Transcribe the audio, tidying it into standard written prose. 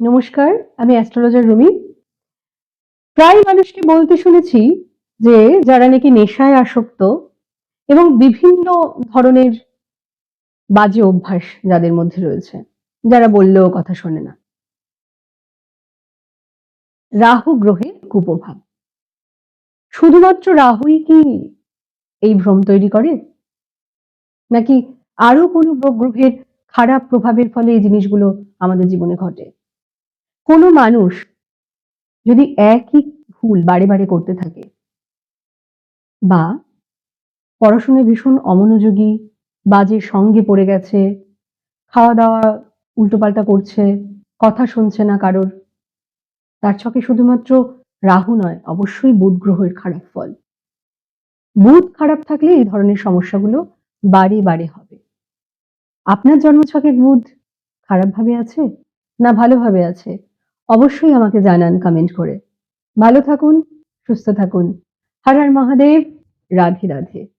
নমস্কার, আমি অ্যাস্ট্রোলজার রুমি। প্রায় মানুষকে বলতে শুনেছি যে যারা নাকি নেশায় আসক্ত এবং বিভিন্ন ধরনের বাজে অভ্যাস যাদের মধ্যে রয়েছে, যারা বললেও কথা শোনে না। রাহু গ্রহের কুপ্রভাব। শুধুমাত্র রাহুই কি এই ভ্রম তৈরি করে? নাকি আরো কোনো গ্রহের খারাপ প্রভাবের ফলে এই জিনিসগুলো আমাদের জীবনে ঘটে? কোনো মানুষ যদি একই ভুল বারে, বারে করতে থাকে বা পড়াশোনায় ভীষণ অমনোযোগী, বাজে সঙ্গে পড়ে গেছে, খাওয়া-দাওয়া উল্টোপাল্টা করছে, কথা শুনছে না কারোর, তার ছকে শুধুমাত্র রাহু নয়, অবশ্যই বুধ গ্রহের খারাপ ফল। বুধ খারাপ থাকলে এই ধরনের সমস্যাগুলো বারে, বারে হবে। আপনার জন্মছকে বুধ খারাপভাবে আছে না ভালোভাবে আছে? অবশ্যই আমাকে জানান কমেন্ট করে। ভালো থাকুন, সুস্থ থাকুন। হর হর মহাদেব, রাধে রাধে।